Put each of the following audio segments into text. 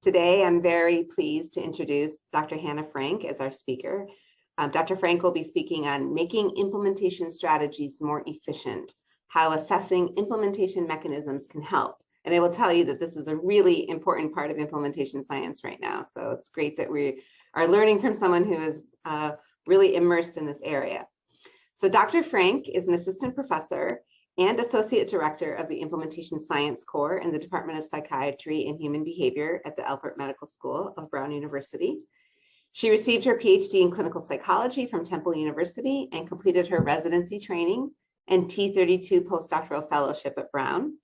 Today, I'm very pleased to introduce Dr. Hannah Frank as our speaker. Dr. Frank will be speaking on making implementation strategies more efficient, how assessing implementation mechanisms can help. And I will tell you that this is a really important part of implementation science right now. So it's great that we are learning from someone who is really immersed in this area. So Dr. Frank is an assistant professor and associate director of the Implementation Science Core in the Department of Psychiatry and Human Behavior at the Alpert Medical School of Brown University. She received her PhD in clinical psychology from Temple University and completed her residency training and T32 postdoctoral fellowship at Brown.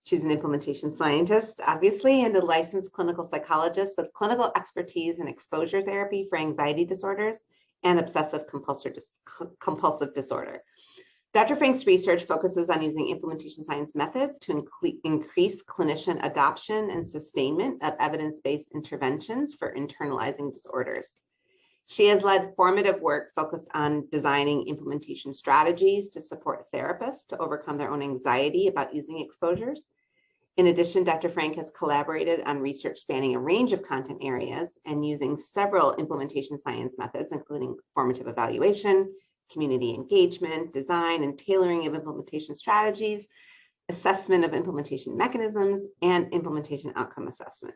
She's an implementation scientist, obviously, and a licensed clinical psychologist with clinical expertise in exposure therapy for anxiety disorders and obsessive compulsive disorder. Dr. Frank's research focuses on using implementation science methods to increase clinician adoption and sustainment of evidence-based interventions for internalizing disorders. She has led formative work focused on designing implementation strategies to support therapists to overcome their own anxiety about using exposures. In addition, Dr. Frank has collaborated on research spanning a range of content areas and using several implementation science methods, including formative evaluation, community engagement, design and tailoring of implementation strategies, assessment of implementation mechanisms, and implementation outcome assessment.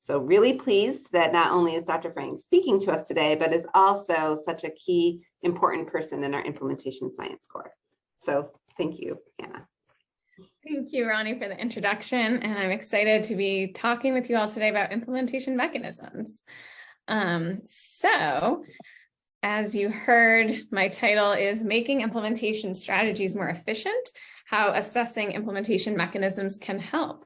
So really pleased that not only is Dr. Frank speaking to us today, but is also such a key important person in our implementation science core. So thank you, Hannah. Thank you, Ronnie, for the introduction. And I'm excited to be talking with you all today about implementation mechanisms. As you heard, my title is Making Implementation Strategies More Efficient, How Assessing Implementation Mechanisms Can Help.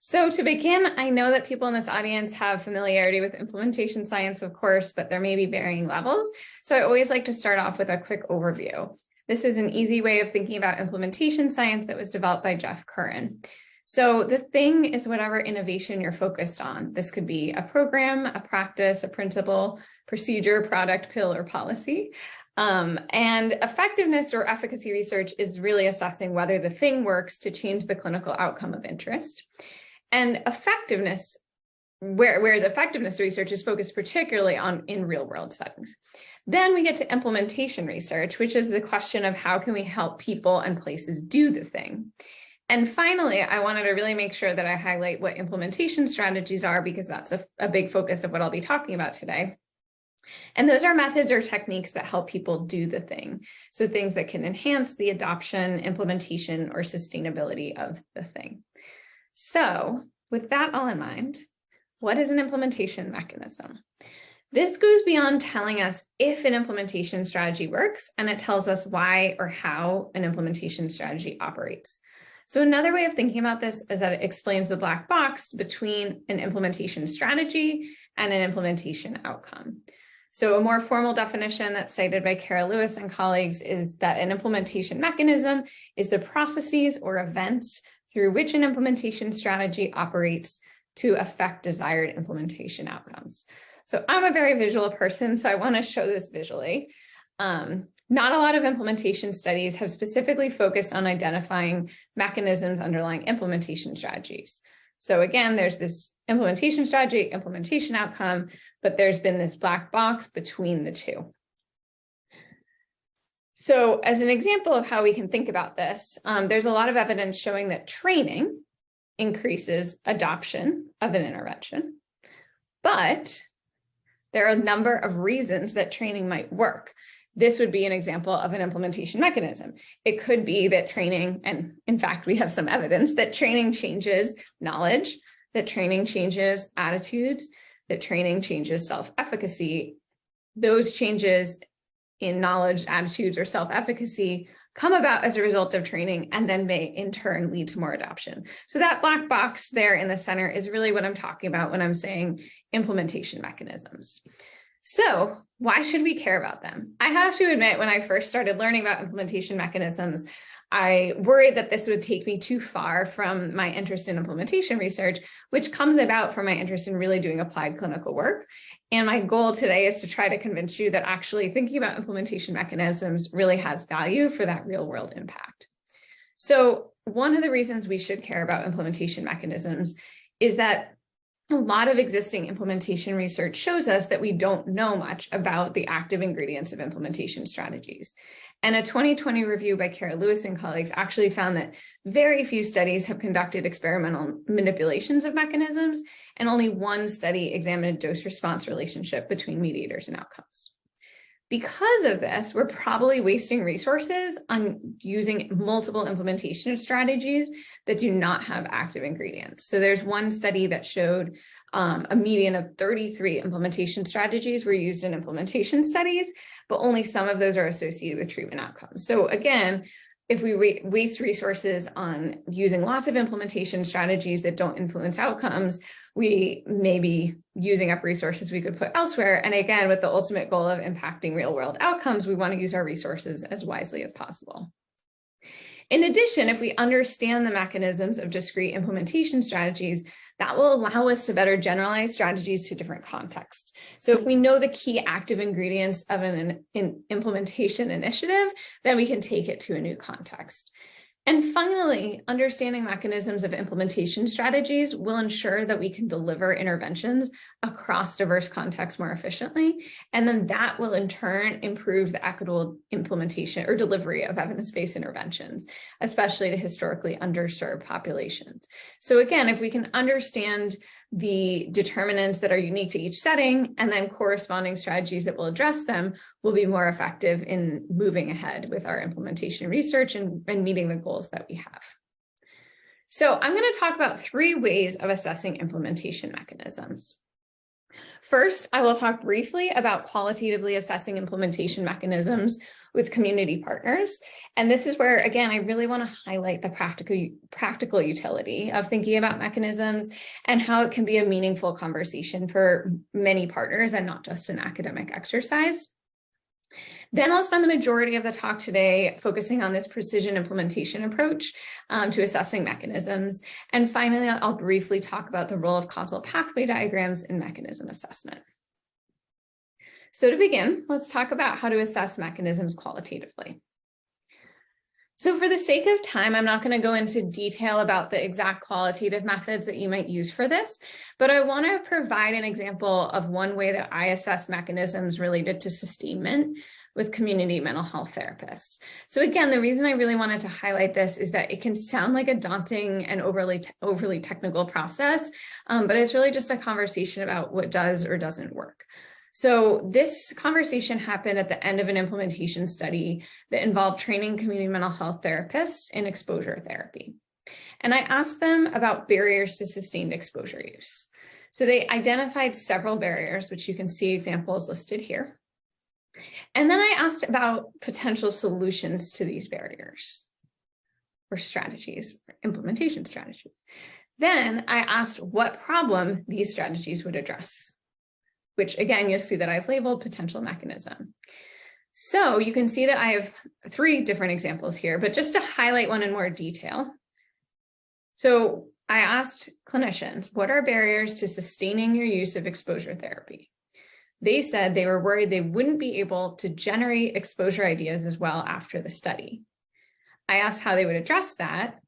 So to begin, I know that people in this audience have familiarity with implementation science, of course, but there may be varying levels. So I always like to start off with a quick overview. This is an easy way of thinking about implementation science that was developed by Jeff Curran. So the thing is whatever innovation you're focused on. This could be a program, a practice, a principle, procedure, product, pill, or policy. And effectiveness or efficacy research is really assessing whether the thing works to change the clinical outcome of interest. And effectiveness, whereas effectiveness research is focused particularly on in real world settings. Then we get to implementation research, which is the question of how can we help people and places do the thing. And finally, I wanted to really make sure that I highlight what implementation strategies are, because that's a big focus of what I'll be talking about today. And those are methods or techniques that help people do the thing. So things that can enhance the adoption, implementation, or sustainability of the thing. So with that all in mind, what is an implementation mechanism? This goes beyond telling us if an implementation strategy works, and it tells us why or how an implementation strategy operates. So another way of thinking about this is that it explains the black box between an implementation strategy and an implementation outcome. So a more formal definition that's cited by Kara Lewis and colleagues is that an implementation mechanism is the processes or events through which an implementation strategy operates to affect desired implementation outcomes. So I'm a very visual person, so I want to show this visually. Not a lot of implementation studies have specifically focused on identifying mechanisms underlying implementation strategies. So again, there's this implementation strategy, implementation outcome, but there's been this black box between the two. So as an example of how we can think about this, there's a lot of evidence showing that training increases adoption of an intervention, but there are a number of reasons that training might work. This would be an example of an implementation mechanism. It could be that training, and in fact, we have some evidence that training changes knowledge, that training changes attitudes, that training changes self-efficacy. Those changes in knowledge, attitudes, or self-efficacy come about as a result of training and then may in turn lead to more adoption. So that black box there in the center is really what I'm talking about when I'm saying implementation mechanisms. So why should we care about them? I have to admit, when I first started learning about implementation mechanisms, I worried that this would take me too far from my interest in implementation research, which comes about from my interest in really doing applied clinical work. And my goal today is to try to convince you that actually thinking about implementation mechanisms really has value for that real world impact. So one of the reasons we should care about implementation mechanisms is that a lot of existing implementation research shows us that we don't know much about the active ingredients of implementation strategies. And a 2020 review by Kara Lewis and colleagues actually found that very few studies have conducted experimental manipulations of mechanisms, and only one study examined a dose-response relationship between mediators and outcomes. Because of this, we're probably wasting resources on using multiple implementation strategies that do not have active ingredients. So there's one study that showed a median of 33 implementation strategies were used in implementation studies, but only some of those are associated with treatment outcomes. So again, if we waste resources on using lots of implementation strategies that don't influence outcomes, we may be using up resources we could put elsewhere. And again, with the ultimate goal of impacting real world outcomes, we want to use our resources as wisely as possible. In addition, if we understand the mechanisms of discrete implementation strategies, that will allow us to better generalize strategies to different contexts. So if we know the key active ingredients of an implementation initiative, then we can take it to a new context. And finally, understanding mechanisms of implementation strategies will ensure that we can deliver interventions across diverse contexts more efficiently. And then that will in turn improve the equitable implementation or delivery of evidence-based interventions, especially to historically underserved populations. So again, if we can understand the determinants that are unique to each setting and then corresponding strategies that will address them, will be more effective in moving ahead with our implementation research and meeting the goals that we have. So I'm going to talk about 3 ways of assessing implementation mechanisms. First, I will talk briefly about qualitatively assessing implementation mechanisms with community partners. And this is where, again, I really want to highlight the practical utility of thinking about mechanisms and how it can be a meaningful conversation for many partners and not just an academic exercise. Then I'll spend the majority of the talk today focusing on this precision implementation approach to assessing mechanisms. And finally, I'll briefly talk about the role of causal pathway diagrams in mechanism assessment. So to begin, let's talk about how to assess mechanisms qualitatively. So for the sake of time, I'm not going to go into detail about the exact qualitative methods that you might use for this, but I want to provide an example of one way that I assess mechanisms related to sustainment with community mental health therapists. So again, the reason I really wanted to highlight this is that it can sound like a daunting and overly technical process, but it's really just a conversation about what does or doesn't work. So this conversation happened at the end of an implementation study that involved training community mental health therapists in exposure therapy. And I asked them about barriers to sustained exposure use. So they identified several barriers, which you can see examples listed here. And then I asked about potential solutions to these barriers or strategies, or implementation strategies. Then I asked what problem these strategies would address, which again, you'll see that I've labeled potential mechanism. So you can see that I have 3 different examples here, but just to highlight one in more detail. So I asked clinicians, what are barriers to sustaining your use of exposure therapy? They said they were worried they wouldn't be able to generate exposure ideas as well after the study. I asked how they would address that,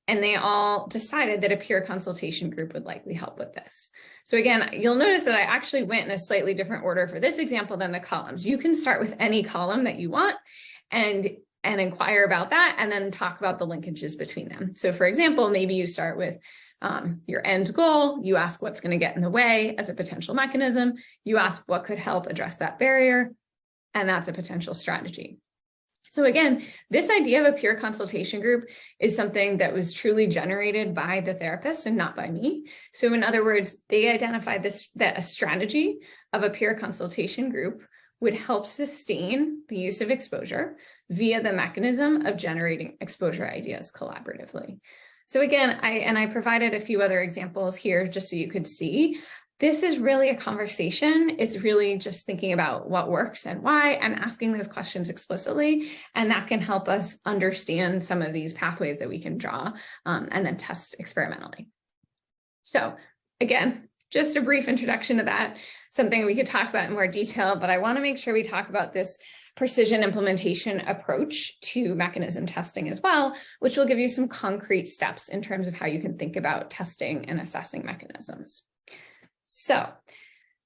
and they all decided that a peer consultation group would likely help with this. So again, you'll notice that I actually went in a slightly different order for this example than the columns. You can start with any column that you want and inquire about that, and then talk about the linkages between them. So for example, maybe you start with your end goal, you ask what's going to get in the way as a potential mechanism, you ask what could help address that barrier, and that's a potential strategy. So again, this idea of a peer consultation group is something that was truly generated by the therapist and not by me. So in other words, they identified that a strategy of a peer consultation group would help sustain the use of exposure via the mechanism of generating exposure ideas collaboratively. So again, I provided a few other examples here just so you could see. This is really a conversation. It's really just thinking about what works and why and asking those questions explicitly. And that can help us understand some of these pathways that we can draw and then test experimentally. So again, just a brief introduction to that, something we could talk about in more detail, but I want to make sure we talk about this precision implementation approach to mechanism testing as well, which will give you some concrete steps in terms of how you can think about testing and assessing mechanisms. So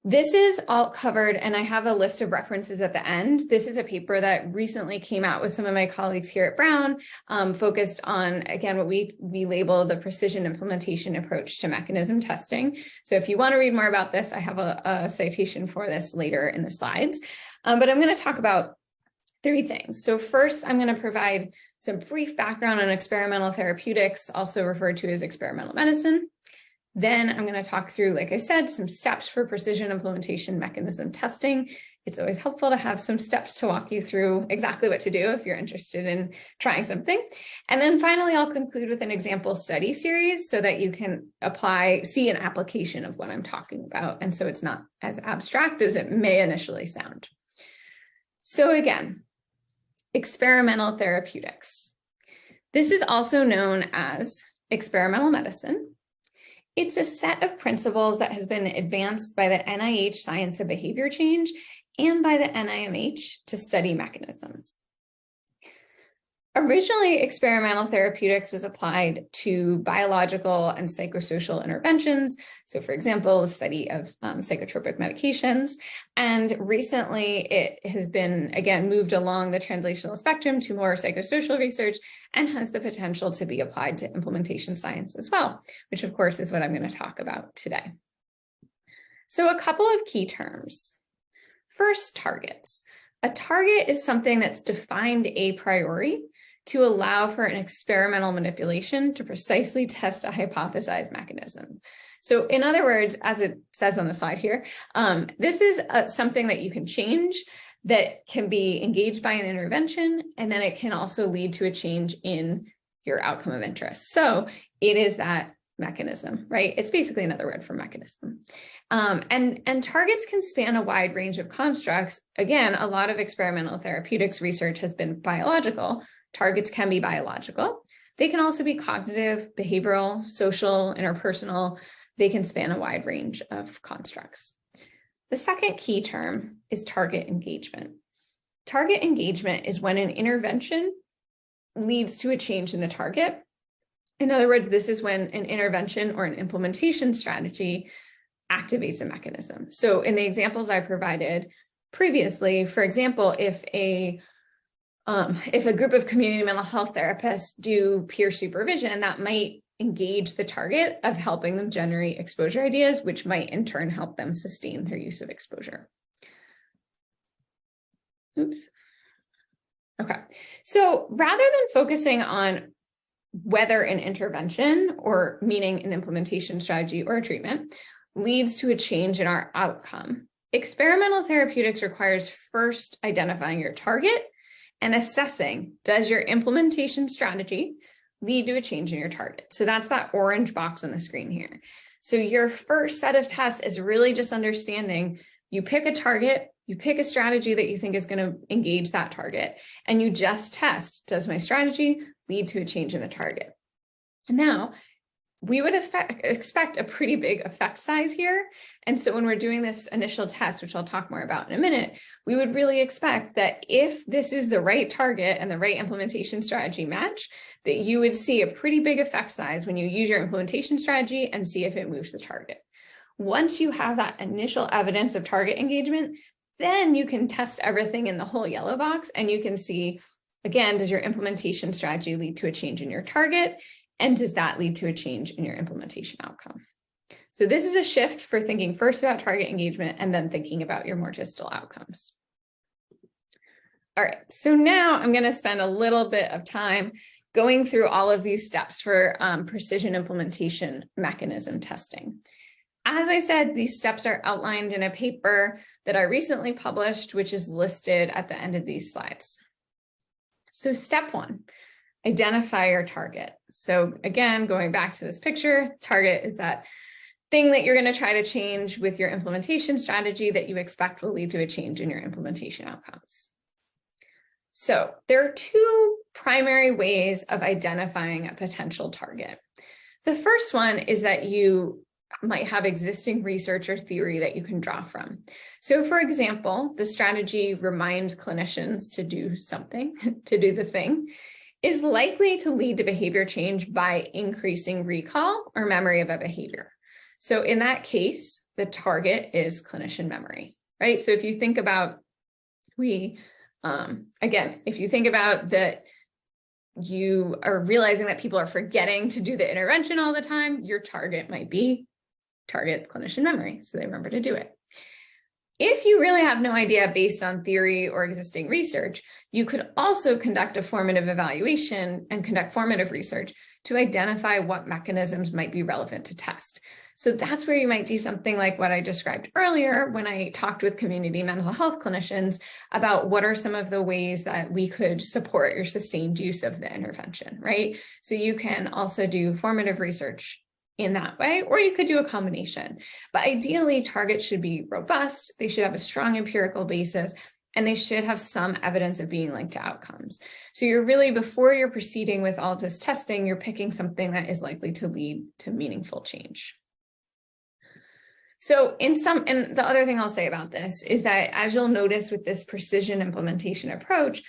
this is all covered, and I have a list of references at the end. This is a paper that recently came out with some of my colleagues here at Brown, focused on, again, what we label the precision implementation approach to mechanism testing. So if you want to read more about this, I have a citation for this later in the slides. But I'm going to talk about 3 things. So first, I'm going to provide some brief background on experimental therapeutics, also referred to as experimental medicine. Then I'm going to talk through, like I said, some steps for precision implementation mechanism testing. It's always helpful to have some steps to walk you through exactly what to do if you're interested in trying something. And then finally, I'll conclude with an example study series so that you can see an application of what I'm talking about. And so it's not as abstract as it may initially sound. So again, experimental therapeutics. This is also known as experimental medicine. It's a set of principles that has been advanced by the NIH Science of Behavior Change and by the NIMH to study mechanisms. Originally, experimental therapeutics was applied to biological and psychosocial interventions. So for example, the study of psychotropic medications. And recently it has been, again, moved along the translational spectrum to more psychosocial research and has the potential to be applied to implementation science as well, which of course is what I'm going to talk about today. So a couple of key terms. First, targets. A target is something that's defined a priori to allow for an experimental manipulation to precisely test a hypothesized mechanism. So in other words, as it says on the slide here, this is something that you can change, that can be engaged by an intervention, and then it can also lead to a change in your outcome of interest. So it is that mechanism, right? It's basically another word for mechanism. And targets can span a wide range of constructs. Again, a lot of experimental therapeutics research has been biological. Targets can be biological. They can also be cognitive, behavioral, social, interpersonal. They can span a wide range of constructs. The second key term is target engagement. Target engagement is when an intervention leads to a change in the target. In other words, this is when an intervention or an implementation strategy activates a mechanism. So in the examples I provided previously, for example, if a group of community mental health therapists do peer supervision, that might engage the target of helping them generate exposure ideas, which might in turn help them sustain their use of exposure. Oops. Okay, so rather than focusing on whether an intervention, or meaning an implementation strategy or a treatment, leads to a change in our outcome, experimental therapeutics requires first identifying your target and assessing, does your implementation strategy lead to a change in your target? So that's that orange box on the screen here. So your first set of tests is really just understanding, you pick a target, you pick a strategy that you think is going to engage that target, and you just test, does my strategy lead to a change in the target? And now, we would expect a pretty big effect size here. And so when we're doing this initial test, which I'll talk more about in a minute, we would really expect that if this is the right target and the right implementation strategy match, that you would see a pretty big effect size when you use your implementation strategy and see if it moves the target. Once you have that initial evidence of target engagement, then you can test everything in the whole yellow box and you can see, again, does your implementation strategy lead to a change in your target? And does that lead to a change in your implementation outcome? So this is a shift for thinking first about target engagement and then thinking about your more distal outcomes. All right, so now I'm going to spend a little bit of time going through all of these steps for precision implementation mechanism testing. As I said, these steps are outlined in a paper that I recently published, which is listed at the end of these slides. So step 1. Identify your target. So again, going back to this picture, target is that thing that you're going to try to change with your implementation strategy that you expect will lead to a change in your implementation outcomes. So there are 2 primary ways of identifying a potential target. The first one is that you might have existing research or theory that you can draw from. So for example, the strategy reminds clinicians to do something, to do the thing, is likely to lead to behavior change by increasing recall or memory of a behavior. So in that case, the target is clinician memory, right? So if you think about, again, if you think about that, you are realizing that people are forgetting to do the intervention all the time, your target might be target clinician memory, so they remember to do it. If you really have no idea based on theory or existing research, you could also conduct a formative evaluation and conduct formative research to identify what mechanisms might be relevant to test. So that's where you might do something like what I described earlier when I talked with community mental health clinicians about what are some of the ways that we could support your sustained use of the intervention, right? So you can also do formative research in that way, or you could do a combination. But ideally, targets should be robust, they should have a strong empirical basis, and they should have some evidence of being linked to outcomes. So you're really, before you're proceeding with all of this testing, you're picking something that is likely to lead to meaningful change. So and the other thing I'll say about this is that, as you'll notice with this precision implementation approach,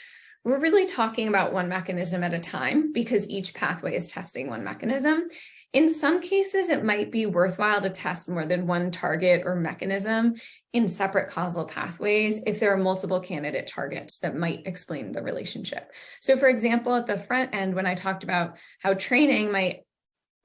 we're really talking about one mechanism at a time because each pathway is testing one mechanism. In some cases, it might be worthwhile to test more than one target or mechanism in separate causal pathways if there are multiple candidate targets that might explain the relationship. So for example, at the front end, when I talked about how training might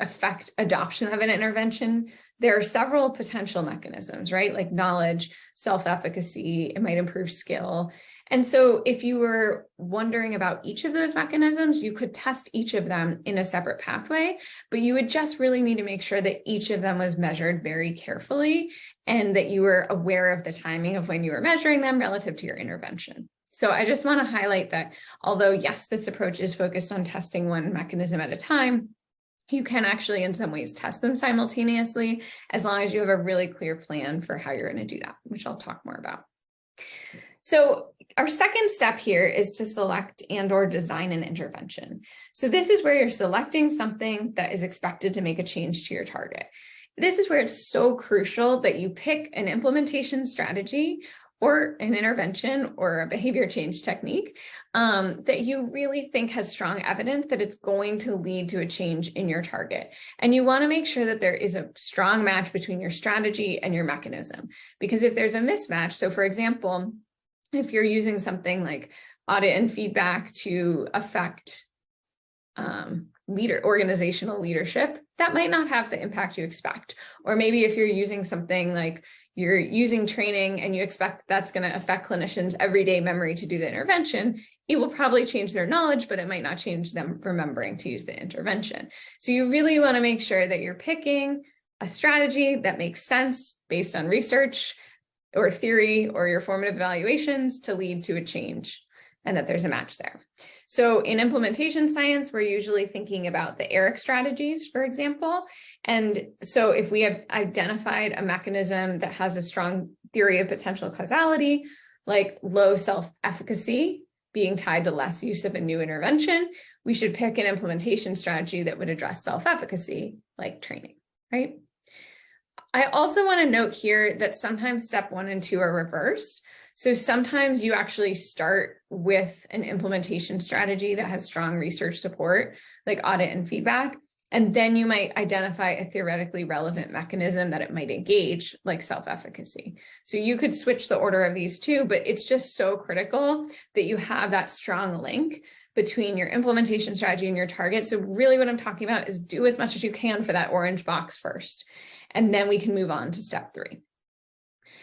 affect adoption of an intervention, there are several potential mechanisms, right? Like knowledge, self-efficacy, it might improve skill. And so if you were wondering about each of those mechanisms, you could test each of them in a separate pathway, but you would just really need to make sure that each of them was measured very carefully and that you were aware of the timing of when you were measuring them relative to your intervention. So I just want to highlight that although, yes, this approach is focused on testing one mechanism at a time, you can actually in some ways test them simultaneously as long as you have a really clear plan for how you're going to do that, which I'll talk more about. So our second step here is to select and/or design an intervention. So this is where you're selecting something that is expected to make a change to your target. This is where it's so crucial that you pick an implementation strategy or an intervention or a behavior change technique that you really think has strong evidence that it's going to lead to a change in your target. And you want to make sure that there is a strong match between your strategy and your mechanism. Because if there's a mismatch, so for example, if you're using something like audit and feedback to affect organizational leadership, that might not have the impact you expect. Or maybe if you're using something like you're using training and you expect that's going to affect clinicians' everyday memory to do the intervention, it will probably change their knowledge, but it might not change them remembering to use the intervention. So you really want to make sure that you're picking a strategy that makes sense based on research or theory or your formative evaluations to lead to a change and that there's a match there. So in implementation science, we're usually thinking about the ERIC strategies, for example. And so if we have identified a mechanism that has a strong theory of potential causality, like low self-efficacy being tied to less use of a new intervention, we should pick an implementation strategy that would address self-efficacy, like training, right? I also want to note here that sometimes step 1 and 2 are reversed. So sometimes you actually start with an implementation strategy that has strong research support, like audit and feedback, and then you might identify a theoretically relevant mechanism that it might engage, like self-efficacy. So you could switch the order of these two, but it's just so critical that you have that strong link between your implementation strategy and your target. So really what I'm talking about is do as much as you can for that orange box first, and then we can move on to step 3.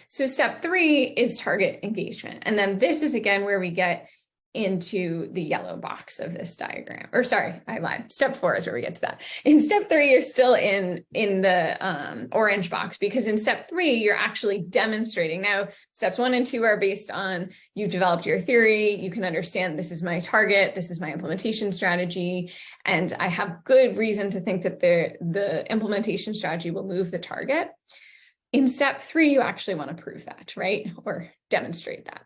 So step 3 is target engagement. And then this is again where we get into the yellow box of this diagram. Or sorry, I lied. Step 4 is where we get to that. In step 3, you're still in the orange box, because in step 3, you're actually demonstrating. Now, steps 1 and 2 are based on you've developed your theory. You can understand this is my target. This is my implementation strategy. And I have good reason to think that the implementation strategy will move the target. In step 3, you actually want to prove that, right? Or demonstrate that.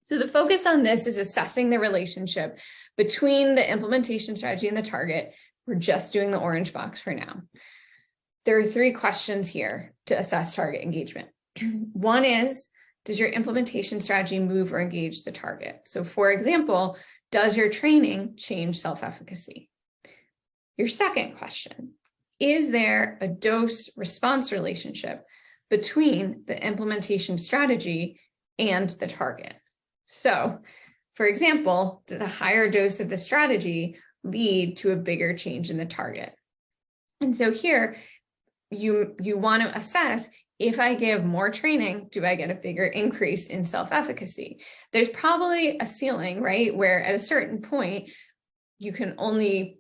So the focus on this is assessing the relationship between the implementation strategy and the target. We're just doing the orange box for now. There are 3 questions here to assess target engagement. One is, does your implementation strategy move or engage the target? So for example, does your training change self-efficacy? Your second question, is there a dose-response relationship between the implementation strategy and the target. So, for example, does a higher dose of the strategy lead to a bigger change in the target? And so here, you want to assess, if I give more training, do I get a bigger increase in self-efficacy? There's probably a ceiling, right, where at a certain point, you can only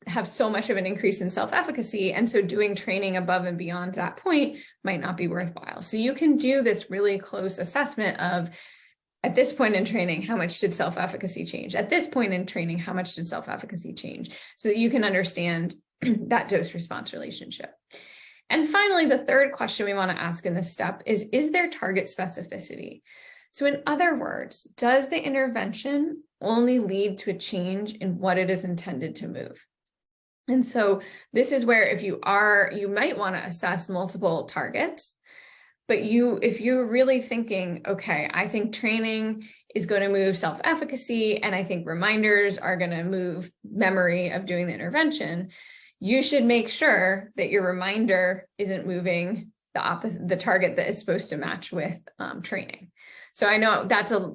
have so much of an increase in self-efficacy. And so doing training above and beyond that point might not be worthwhile. So you can do this really close assessment of, at this point in training, how much did self-efficacy change? At this point in training, how much did self-efficacy change? So that you can understand that dose-response relationship. And finally, the third question we want to ask in this step is there target specificity? So in other words, does the intervention only lead to a change in what it is intended to move? And so this is where you might want to assess multiple targets, but if you're really thinking, okay, I think training is going to move self-efficacy, and I think reminders are going to move memory of doing the intervention, you should make sure that your reminder isn't moving the target that is supposed to match with training. So I know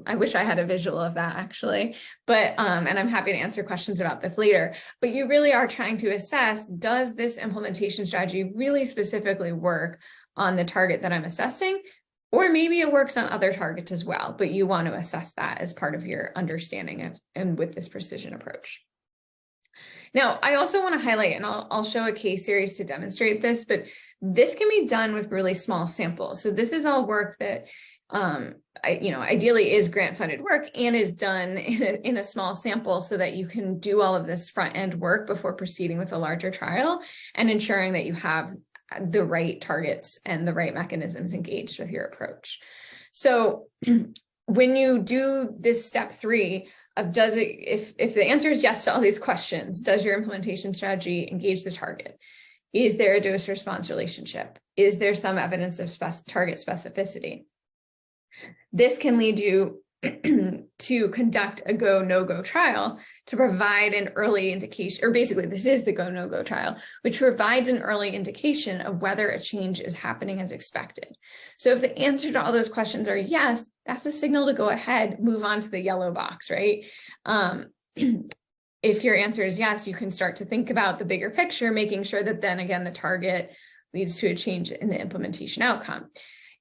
I wish I had a visual of that actually, but, and I'm happy to answer questions about this later, but you really are trying to assess, does this implementation strategy really specifically work on the target that I'm assessing? Or maybe it works on other targets as well, but you want to assess that as part of your understanding of, and with this precision approach. Now, I also want to highlight, and I'll show a case series to demonstrate this, but this can be done with really small samples. So this is all work that, ideally is grant-funded work and is done in a small sample so that you can do all of this front-end work before proceeding with a larger trial and ensuring that you have the right targets and the right mechanisms engaged with your approach. So when you do this step 3 of if the answer is yes to all these questions, does your implementation strategy engage the target? Is there a dose response relationship? Is there some evidence of target specificity? This can lead you to conduct a go, no-go trial to provide an early indication, or basically this is the go, no-go trial, which provides an early indication of whether a change is happening as expected. So if the answer to all those questions are yes, that's a signal to go ahead, move on to the yellow box, right? If your answer is yes, you can start to think about the bigger picture, making sure that then again, the target leads to a change in the implementation outcome.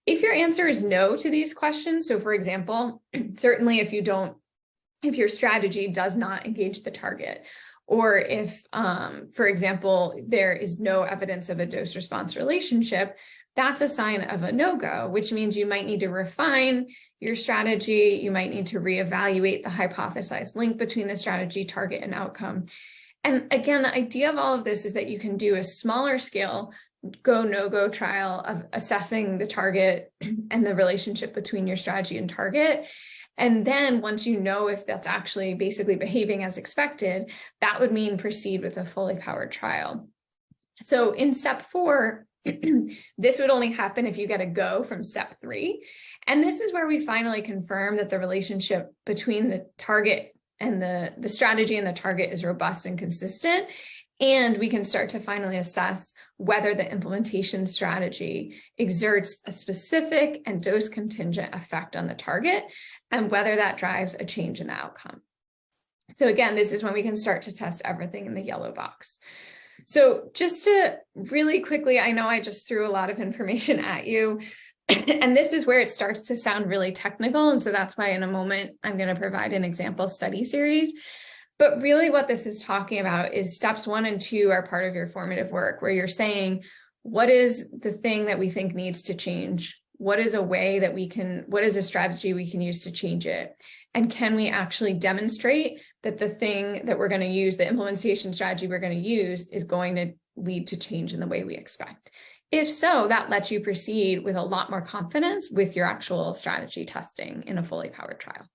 If your answer is no to these questions, so for example, certainly if your strategy does not engage the target, or if, for example, there is no evidence of a dose response relationship, that's a sign of a no-go, which means you might need to refine your strategy. You might need to reevaluate the hypothesized link between the strategy, target, and outcome. And again, the idea of all of this is that you can do a smaller scale go, no-go trial of assessing the target and the relationship between your strategy and target. And then once you know if that's actually basically behaving as expected, that would mean proceed with a fully powered trial. So in step 4, this would only happen if you get a go from step 3. And this is where we finally confirm that the relationship between the target and the strategy and the target is robust and consistent. And we can start to finally assess whether the implementation strategy exerts a specific and dose contingent effect on the target and whether that drives a change in the outcome. So again, this is when we can start to test everything in the yellow box. So just to really quickly, I know I just threw a lot of information at you, and this is where it starts to sound really technical. And so that's why in a moment, I'm going to provide an example study series. But really what this is talking about is steps 1 and 2 are part of your formative work, where you're saying, what is the thing that we think needs to change? What is a way that what is a strategy we can use to change it? And can we actually demonstrate that the thing that we're going to use, the implementation strategy we're going to use, is going to lead to change in the way we expect? If so, that lets you proceed with a lot more confidence with your actual strategy testing in a fully powered trial.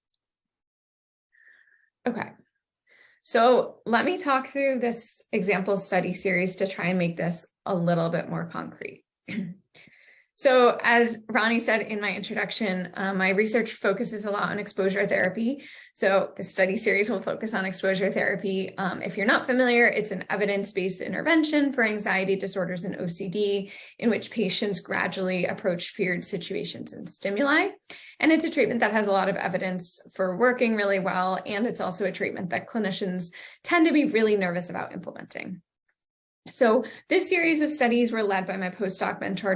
Okay. So let me talk through this example study series to try and make this a little bit more concrete. So as Ronnie said in my introduction, my research focuses a lot on exposure therapy. So the study series will focus on exposure therapy. If you're not familiar, it's an evidence-based intervention for anxiety disorders and OCD in which patients gradually approach feared situations and stimuli. And it's a treatment that has a lot of evidence for working really well. And it's also a treatment that clinicians tend to be really nervous about implementing. So this series of studies were led by my postdoc mentor,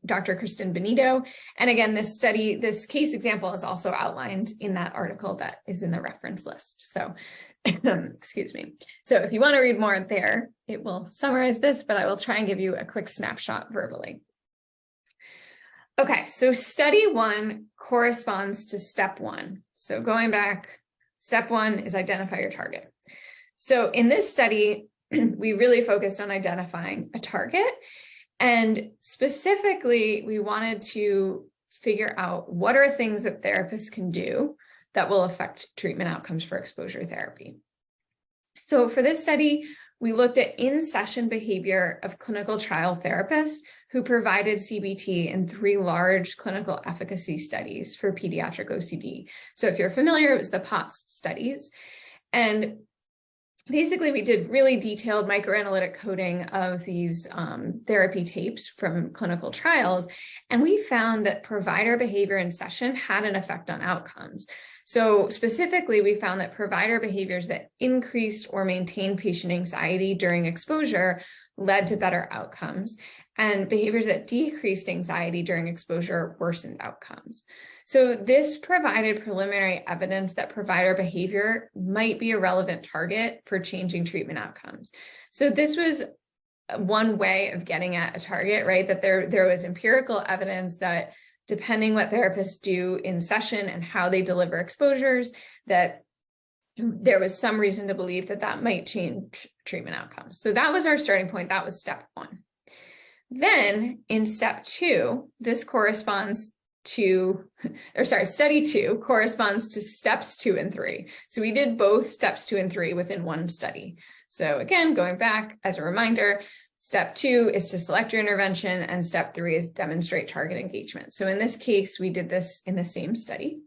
Dr. Kristen Benito. And again, this case example is also outlined in that article that is in the reference list. So, excuse me. So if you want to read more there, it will summarize this, but I will try and give you a quick snapshot verbally. Okay, so study 1 corresponds to step 1. So going back, step 1 is identify your target. So in this study, we really focused on identifying a target, and specifically we wanted to figure out what are things that therapists can do that will affect treatment outcomes for exposure therapy. So for this study, we looked at in-session behavior of clinical trial therapists who provided CBT in 3 large clinical efficacy studies for pediatric OCD. So if you're familiar, it was the POTS studies. And basically, we did really detailed microanalytic coding of these therapy tapes from clinical trials, and we found that provider behavior in session had an effect on outcomes. So specifically, we found that provider behaviors that increased or maintained patient anxiety during exposure led to better outcomes, and behaviors that decreased anxiety during exposure worsened outcomes. So this provided preliminary evidence that provider behavior might be a relevant target for changing treatment outcomes. So this was one way of getting at a target, right? That there was empirical evidence that depending what therapists do in session and how they deliver exposures, that there was some reason to believe that that might change treatment outcomes. So that was our starting point. That was step 1. Then in step 2, this corresponds to, study 2 corresponds to steps 2 and 3. So we did both steps 2 and 3 within one study. So again, going back as a reminder, step 2 is to select your intervention, and step 3 is demonstrate target engagement. So in this case, we did this in the same study.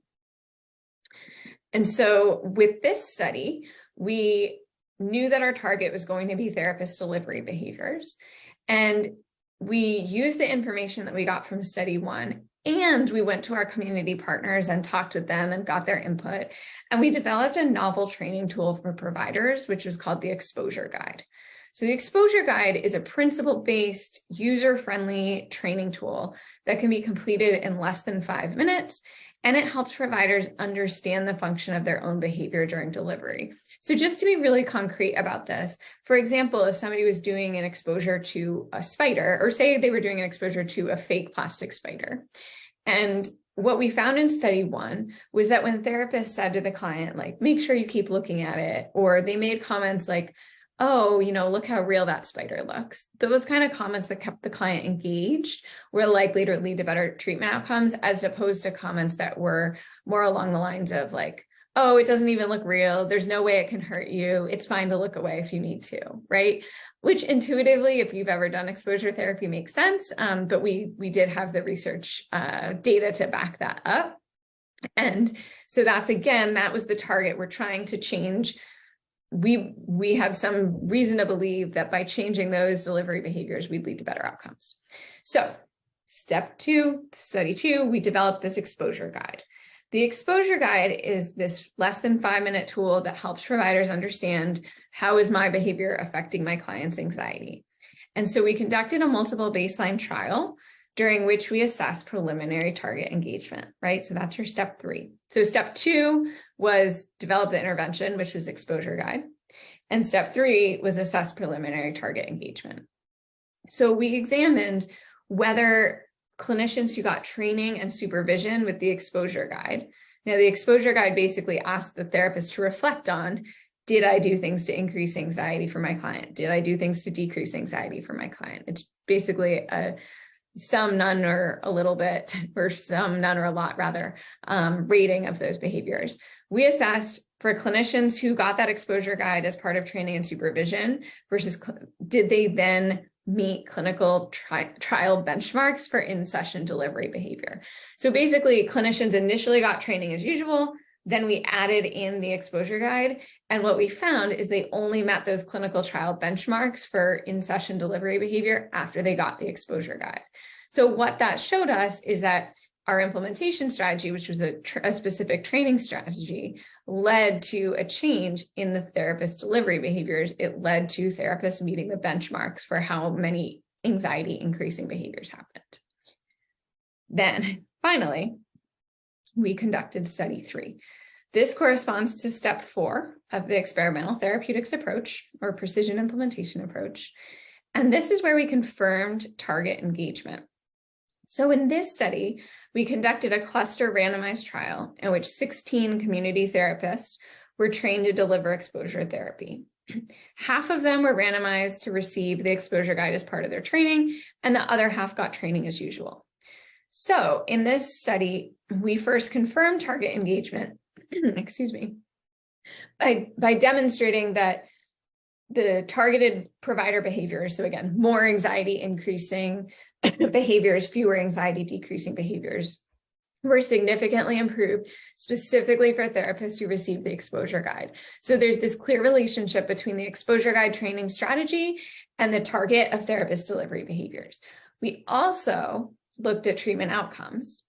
And so with this study, we knew that our target was going to be therapist delivery behaviors. And we used the information that we got from study 1, and we went to our community partners and talked with them and got their input. And we developed a novel training tool for providers, which is called the Exposure Guide. So the Exposure Guide is a principle-based, user-friendly training tool that can be completed in less than 5 minutes, and it helps providers understand the function of their own behavior during delivery. So just to be really concrete about this, for example, if somebody was doing an exposure to a spider, or say they were doing an exposure to a fake plastic spider, and what we found in study 1 was that when therapists said to the client, like, make sure you keep looking at it, or they made comments like, oh, look how real that spider looks. Those kind of comments that kept the client engaged were likely to lead to better treatment outcomes, as opposed to comments that were more along the lines of like, oh, it doesn't even look real. There's no way it can hurt you. It's fine to look away if you need to, right? Which intuitively, if you've ever done exposure therapy, makes sense. But we did have the research data to back that up. And so that was the target we're trying to change. We have some reason to believe that by changing those delivery behaviors, we'd lead to better outcomes. So step 2, study 2, we developed this exposure guide. The exposure guide is this less than 5-minute tool that helps providers understand how is my behavior affecting my client's anxiety. And so we conducted a multiple baseline trial during which we assess preliminary target engagement, right? So that's your step 3. So step 2 was develop the intervention, which was exposure guide. And step 3 was assess preliminary target engagement. So we examined whether clinicians who got training and supervision with the exposure guide. Now, the exposure guide basically asked the therapist to reflect on, did I do things to increase anxiety for my client? Did I do things to decrease anxiety for my client? It's basically a some, none, or a little bit, or some, none, or a lot rather, rating of those behaviors. We assessed for clinicians who got that exposure guide as part of training and supervision versus did they then meet clinical trial benchmarks for in-session delivery behavior. So basically, clinicians initially got training as usual, then we added in the exposure guide, and what we found is they only met those clinical trial benchmarks for in-session delivery behavior after they got the exposure guide. So what that showed us is that our implementation strategy, which was a specific training strategy, led to a change in the therapist delivery behaviors. It led to therapists meeting the benchmarks for how many anxiety increasing behaviors happened. Then finally, we conducted study 3. This corresponds to step 4 of the experimental therapeutics approach or precision implementation approach. And this is where we confirmed target engagement. So in this study, we conducted a cluster randomized trial in which 16 community therapists were trained to deliver exposure therapy. Half of them were randomized to receive the exposure guide as part of their training, and the other half got training as usual. So in this study, we first confirmed target engagement, excuse me, by demonstrating that the targeted provider behaviors, so again, more anxiety increasing behaviors, fewer anxiety decreasing behaviors, were significantly improved, specifically for therapists who received the exposure guide. So there's this clear relationship between the exposure guide training strategy and the target of therapist delivery behaviors. We also looked at treatment outcomes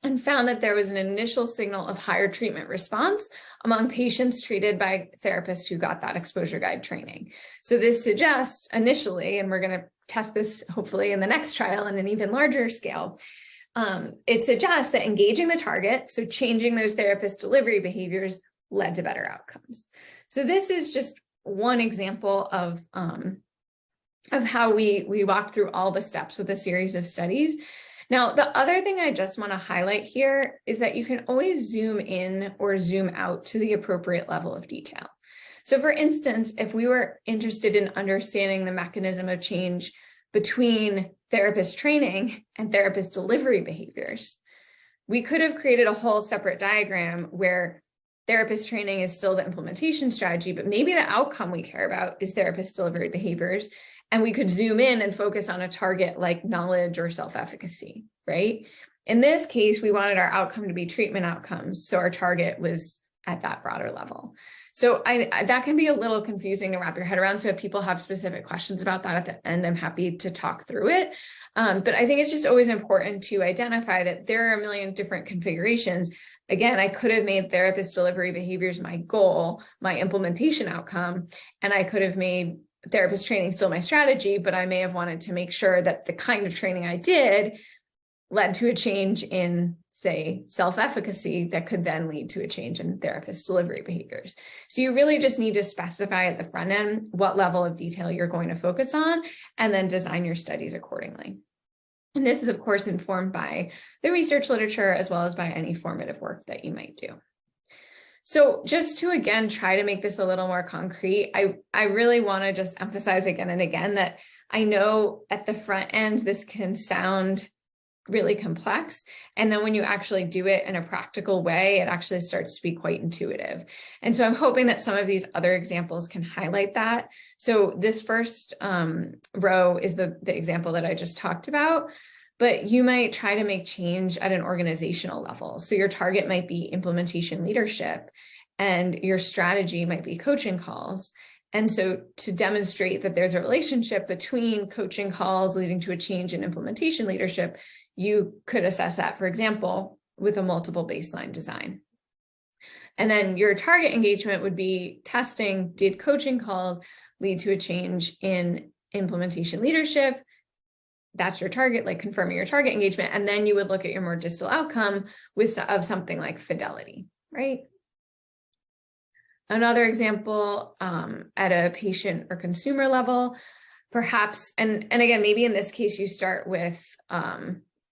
and found that there was an initial signal of higher treatment response among patients treated by therapists who got that exposure guide training. So this suggests initially, and we're going to test this hopefully in the next trial on an even larger scale, it suggests that engaging the target, so changing those therapist delivery behaviors, led to better outcomes. So this is just one example of how we walked through all the steps with a series of studies. Now, the other thing I just want to highlight here is that you can always zoom in or zoom out to the appropriate level of detail. So for instance, if we were interested in understanding the mechanism of change between therapist training and therapist delivery behaviors, we could have created a whole separate diagram where therapist training is still the implementation strategy, but maybe the outcome we care about is therapist delivery behaviors. And we could zoom in and focus on a target like knowledge or self-efficacy, right? In this case, we wanted our outcome to be treatment outcomes. So our target was at that broader level. So that can be a little confusing to wrap your head around. So if people have specific questions about that at the end, I'm happy to talk through it. But I think it's just always important to identify that there are a million different configurations. Again, I could have made therapist delivery behaviors my goal, my implementation outcome, and I could have made therapist training still my strategy, but I may have wanted to make sure that the kind of training I did led to a change in, say, self-efficacy that could then lead to a change in therapist delivery behaviors. So you really just need to specify at the front end what level of detail you're going to focus on, and then design your studies accordingly. And this is, of course, informed by the research literature as well as by any formative work that you might do. So just to, again, try to make this a little more concrete, I really want to just emphasize again and again that I know at the front end, this can sound really complex. And then when you actually do it in a practical way, it actually starts to be quite intuitive. And so I'm hoping that some of these other examples can highlight that. So this first row is the example that I just talked about. But you might try to make change at an organizational level. So your target might be implementation leadership, and your strategy might be coaching calls. And so to demonstrate that there's a relationship between coaching calls leading to a change in implementation leadership, you could assess that, for example, with a multiple baseline design. And then your target engagement would be testing, did coaching calls lead to a change in implementation leadership? That's your target, like confirming your target engagement. And then you would look at your more distal outcome of something like fidelity, right? Another example at a patient or consumer level, perhaps, and again, maybe in this case, you start with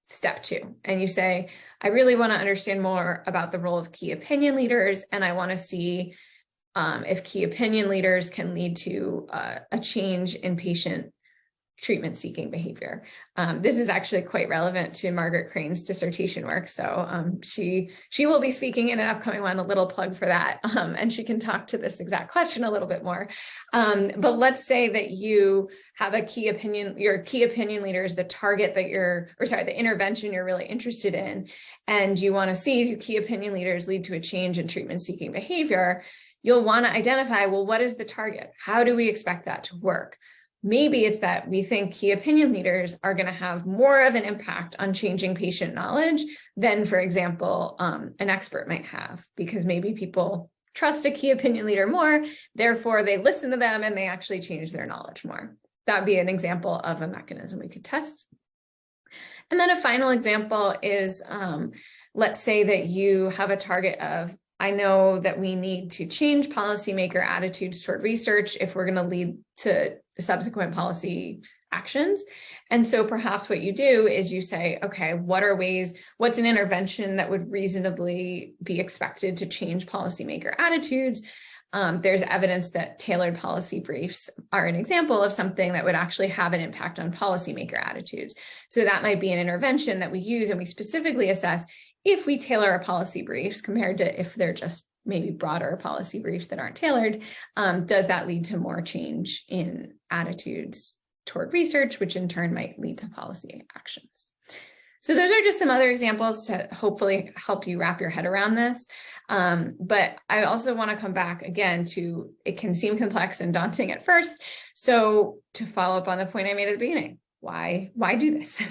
step 2 and you say, I really want to understand more about the role of key opinion leaders. And I want to see if key opinion leaders can lead to a change in patient treatment-seeking behavior. This is actually quite relevant to Margaret Crane's dissertation work. So she will be speaking in an upcoming one, a little plug for that. And she can talk to this exact question a little bit more. But let's say that you have a key opinion, your key opinion leader is the target that the intervention you're really interested in, and you want to see your key opinion leaders lead to a change in treatment-seeking behavior. You'll want to identify, well, what is the target? How do we expect that to work? Maybe it's that we think key opinion leaders are going to have more of an impact on changing patient knowledge than, for example, an expert might have, because maybe people trust a key opinion leader more, therefore they listen to them and they actually change their knowledge more. That'd be an example of a mechanism we could test. And then a final example is, let's say that you have a target of, I know that we need to change policymaker attitudes toward research if we're going to lead to subsequent policy actions. And so perhaps what you do is you say, okay, what's an intervention that would reasonably be expected to change policymaker attitudes? There's evidence that tailored policy briefs are an example of something that would actually have an impact on policymaker attitudes. So that might be an intervention that we use, and we specifically assess if we tailor our policy briefs compared to if they're just maybe broader policy briefs that aren't tailored, does that lead to more change in attitudes toward research, which in turn might lead to policy actions. So those are just some other examples to hopefully help you wrap your head around this. But I also want to come back again to, it can seem complex and daunting at first. So to follow up on the point I made at the beginning, why do this?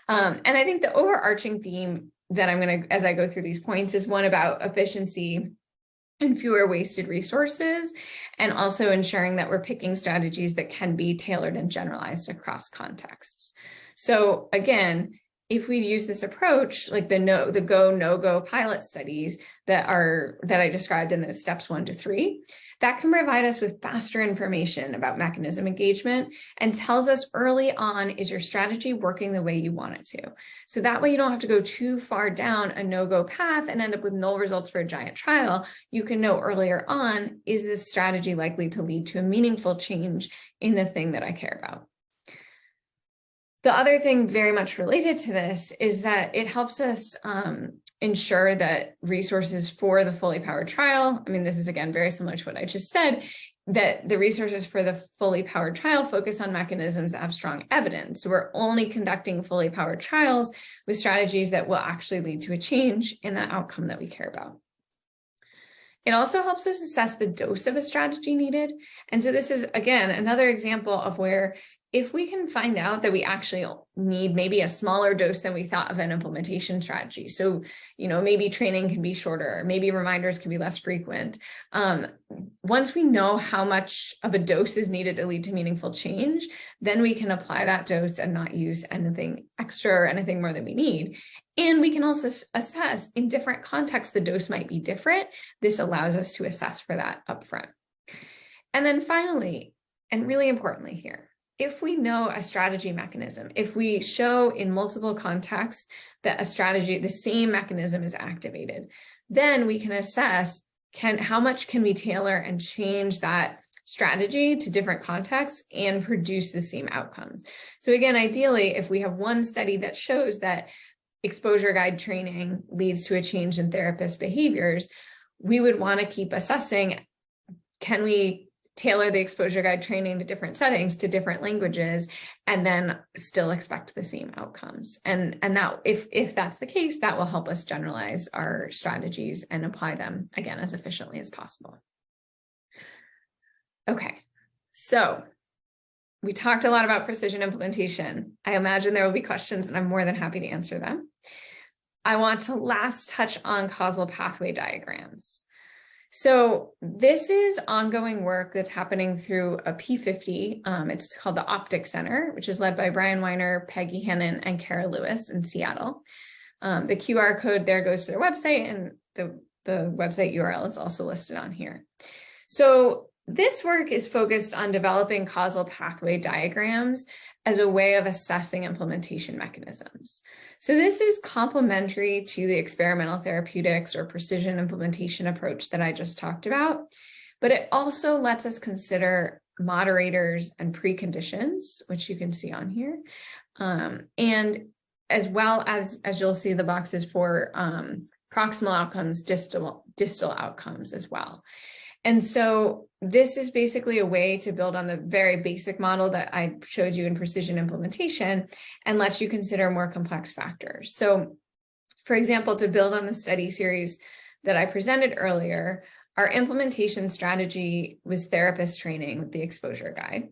And I think the overarching theme that I'm going to, as I go through these points, is one about efficiency and fewer wasted resources, and also ensuring that we're picking strategies that can be tailored and generalized across contexts. So again, if we use this approach, like the go, no-go pilot studies that I described in those steps 1 to 3, that can provide us with faster information about mechanism engagement and tells us early on, is your strategy working the way you want it to? So that way you don't have to go too far down a no-go path and end up with null results for a giant trial. You can know earlier on, is this strategy likely to lead to a meaningful change in the thing that I care about? The other thing very much related to this is that it helps us ensure that resources for the fully powered trial, I mean, this is again very similar to what I just said, that the resources for the fully powered trial focus on mechanisms that have strong evidence. So we're only conducting fully powered trials with strategies that will actually lead to a change in the outcome that we care about. It also helps us assess the dose of a strategy needed. And so this is, again, another example of where if we can find out that we actually need maybe a smaller dose than we thought of an implementation strategy. So, maybe training can be shorter, maybe reminders can be less frequent. Once we know how much of a dose is needed to lead to meaningful change, then we can apply that dose and not use anything extra or anything more than we need. And we can also assess in different contexts, the dose might be different. This allows us to assess for that upfront. And then finally, and really importantly here, if we know a strategy mechanism, if we show in multiple contexts that a strategy, the same mechanism is activated, then we can assess how much can we tailor and change that strategy to different contexts and produce the same outcomes. So again, ideally, if we have one study that shows that exposure guide training leads to a change in therapist behaviors, we would want to keep assessing, can we tailor the exposure guide training to different settings, to different languages, and then still expect the same outcomes. And that, if that's the case, that will help us generalize our strategies and apply them, again, as efficiently as possible. Okay, so we talked a lot about precision implementation. I imagine there will be questions, and I'm more than happy to answer them. I want to last touch on causal pathway diagrams. So this is ongoing work that's happening through a P50. It's called the OPTICC Center, which is led by Brian Weiner, Peggy Hannon, and Kara Lewis in Seattle. The QR code there goes to their website, and the website URL is also listed on here. So this work is focused on developing causal pathway diagrams as a way of assessing implementation mechanisms. So this is complementary to the experimental therapeutics or precision implementation approach that I just talked about, but it also lets us consider moderators and preconditions, which you can see on here. And as well as you'll see the boxes for proximal outcomes, distal outcomes as well. And so this is basically a way to build on the very basic model that I showed you in precision implementation and lets you consider more complex factors. So for example, to build on the study series that I presented earlier, our implementation strategy was therapist training with the exposure guide.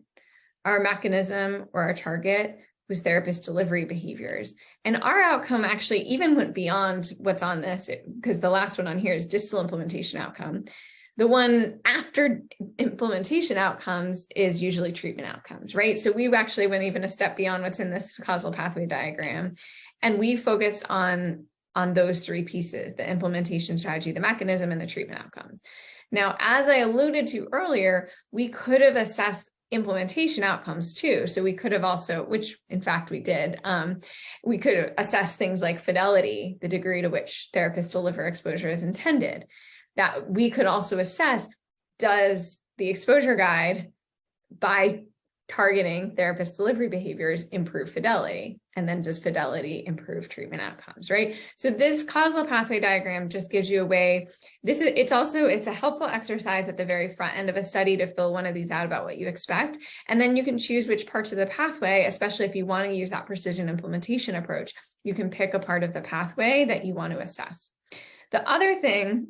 Our mechanism or our target was therapist delivery behaviors. And our outcome actually even went beyond what's on this, because the last one on here is distal implementation outcome. The one after implementation outcomes is usually treatment outcomes, right? So we actually went even a step beyond what's in this causal pathway diagram. And we focused on those three pieces, the implementation strategy, the mechanism, and the treatment outcomes. Now, as I alluded to earlier, we could have assessed implementation outcomes too. So we could have also, which in fact we did, we could assess things like fidelity, the degree to which therapists deliver exposure as intended. That we could also assess, does the exposure guide, by targeting therapist delivery behaviors, improve fidelity? And then does fidelity improve treatment outcomes, right? So this causal pathway diagram just gives you a way. It's a helpful exercise at the very front end of a study to fill one of these out about what you expect. And then you can choose which parts of the pathway, especially if you want to use that precision implementation approach, you can pick a part of the pathway that you want to assess. The other thing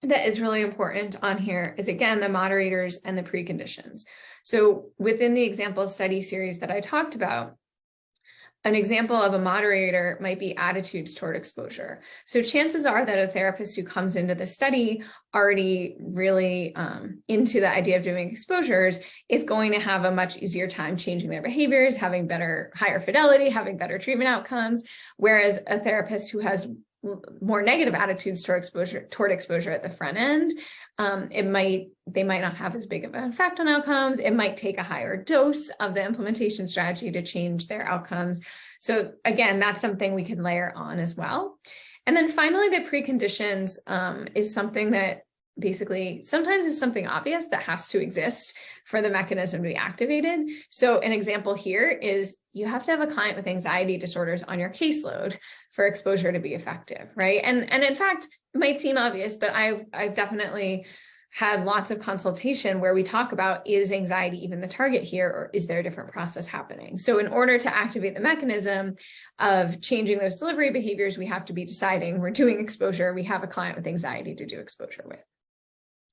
that is really important on here is, again, the moderators and the preconditions. So within the example study series that I talked about, an example of a moderator might be attitudes toward exposure. So chances are that a therapist who comes into the study already really into the idea of doing exposures is going to have a much easier time changing their behaviors, having higher fidelity, having better treatment outcomes, whereas a therapist who has more negative attitudes toward exposure at the front end, they might not have as big of an effect on outcomes. It might take a higher dose of the implementation strategy to change their outcomes. So again, that's something we can layer on as well. And then finally, the preconditions is something that basically sometimes is something obvious that has to exist for the mechanism to be activated. So an example here is you have to have a client with anxiety disorders on your caseload for exposure to be effective, right? And in fact, it might seem obvious, but I've definitely had lots of consultation where we talk about, is anxiety even the target here, or is there a different process happening? So in order to activate the mechanism of changing those delivery behaviors, we have to be deciding we're doing exposure, we have a client with anxiety to do exposure with.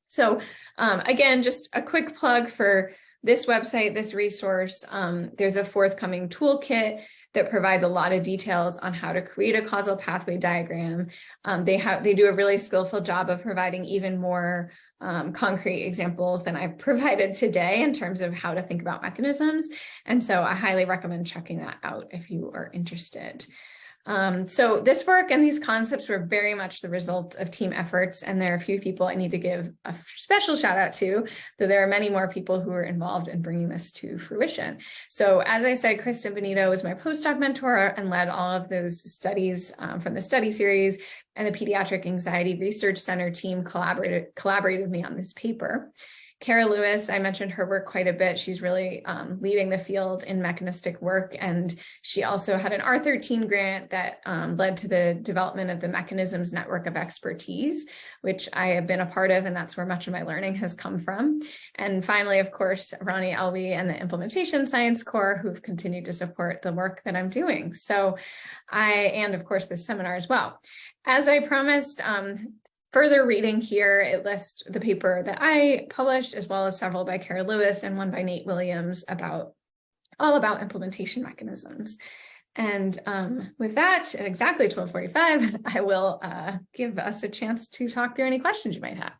So again, just a quick plug for this website, this resource. There's a forthcoming toolkit that provides a lot of details on how to create a causal pathway diagram. They do a really skillful job of providing even more concrete examples than I've provided today in terms of how to think about mechanisms. And so I highly recommend checking that out if you are interested. So this work and these concepts were very much the result of team efforts, and there are a few people I need to give a special shout out to, though there are many more people who are involved in bringing this to fruition. So as I said, Kristen Benito was my postdoc mentor and led all of those studies from the study series, and the Pediatric Anxiety Research Center team collaborated with me on this paper. Kara Lewis, I mentioned her work quite a bit. She's really leading the field in mechanistic work, and she also had an R13 grant that led to the development of the Mechanisms Network of Expertise, which I have been a part of, and that's where much of my learning has come from. And finally, of course, Ronnie Elby and the Implementation Science Corps, who've continued to support the work that I'm doing. So and of course, this seminar as well. As I promised, further reading here, it lists the paper that I published, as well as several by Kara Lewis and one by Nate Williams all about implementation mechanisms. And with that, at exactly 12:45, I will give us a chance to talk through any questions you might have.